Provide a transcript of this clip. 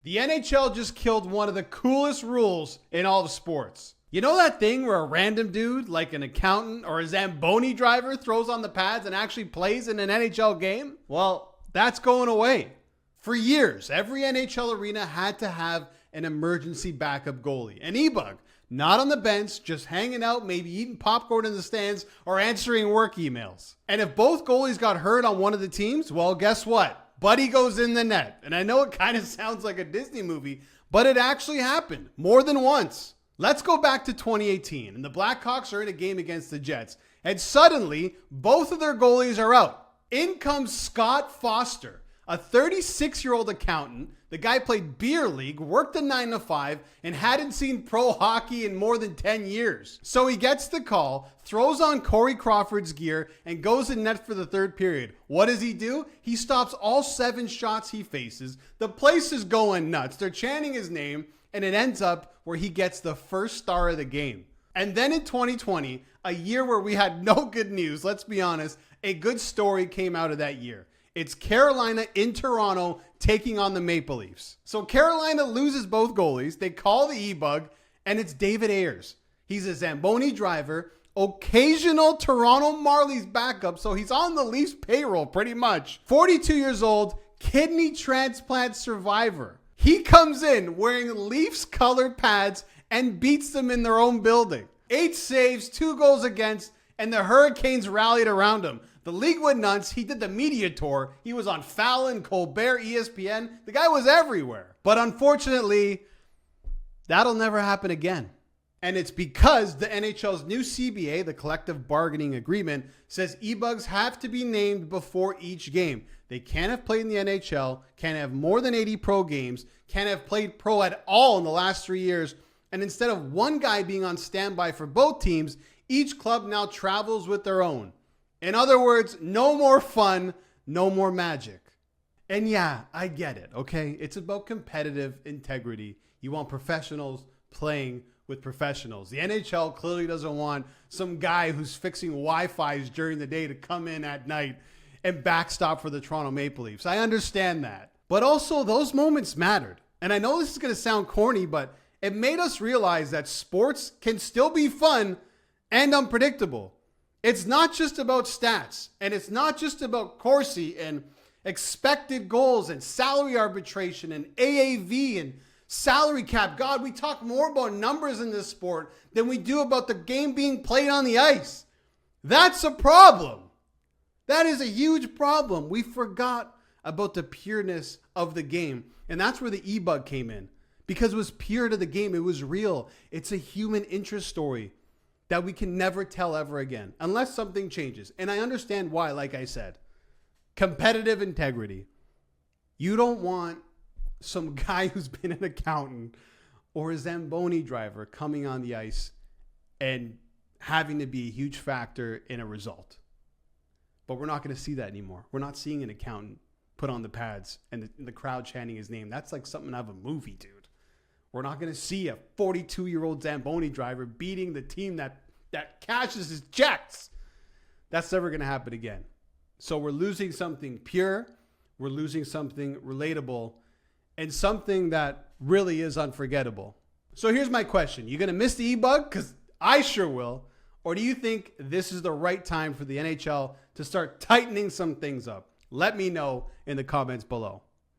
The NHL just killed one of the coolest rules in all of sports. You know that thing where a random dude, like an accountant or a Zamboni driver, throws on the pads and actually plays in an NHL game? Well, that's going away. For years, every NHL arena had to have an emergency backup goalie, an e-bug, not on the bench, just hanging out, maybe eating popcorn in the stands or answering work emails. And if both goalies got hurt on one of the teams, well, guess what? Buddy goes in the net. And I know it kind of sounds like a Disney movie, but it actually happened more than once. Let's go back to 2018, and the Blackhawks are in a game against the Jets, and suddenly both of their goalies are out. In comes Scott Foster, a 36-year-old accountant. The guy played beer league, worked a 9 to 5, and hadn't seen pro hockey in more than 10 years. So he gets the call, throws on Corey Crawford's gear, and goes in net for the third period. What does he do? He stops all 7 shots he faces. The place is going nuts. They're chanting his name, and it ends up where he gets the first star of the game. And then in 2020, a year where we had no good news, let's be honest, a good story came out of that year. It's Carolina in Toronto taking on the Maple Leafs. So Carolina loses both goalies. They call the e-bug, and it's David Ayers. He's a Zamboni driver, occasional Toronto Marlies backup, so he's on the Leafs payroll pretty much. 42 years old, kidney transplant survivor. He comes in wearing Leafs colored pads and beats them in their own building. 8 saves, 2 goals against, and the Hurricanes rallied around him. The league went nuts. He did the media tour. He was on Fallon, Colbert, ESPN. The guy was everywhere. But unfortunately, that'll never happen again. And it's because the NHL's new CBA, the collective bargaining agreement, says e-bugs have to be named before each game. They can't have played in the NHL, can't have more than 80 pro games, can't have played pro at all in the last 3 years. And instead of one guy being on standby for both teams, each club now travels with their own. In other words, no more fun, no more magic. And yeah, I get it, okay? It's about competitive integrity. You want professionals playing with professionals. The NHL clearly doesn't want some guy who's fixing Wi-Fi's during the day to come in at night and backstop for the Toronto Maple Leafs. I understand that. But also, those moments mattered. And I know this is going to sound corny, but it made us realize that sports can still be fun and unpredictable. It's not just about stats, and it's not just about Corsi and expected goals and salary arbitration and AAV and salary cap. God, we talk more about numbers in this sport than we do about the game being played on the ice. That's a problem. That is a huge problem. We forgot about the pureness of the game, and that's where the e-bug came in, because it was pure to the game. It was real. It's a human interest story that we can never tell ever again, unless something changes. And I understand why, like I said. Competitive integrity. You don't want some guy who's been an accountant or a Zamboni driver coming on the ice and having to be a huge factor in a result. But we're not going to see that anymore. We're not seeing an accountant put on the pads and the crowd chanting his name. That's like something out of a movie, dude. We're not going to see a 42-year-old Zamboni driver beating the team that cashes his checks. That's never going to happen again. So we're losing something pure. We're losing something relatable and something that really is unforgettable. So here's my question. You going to miss the e-bug? Because I sure will. Or do you think this is the right time for the NHL to start tightening some things up? Let me know in the comments below.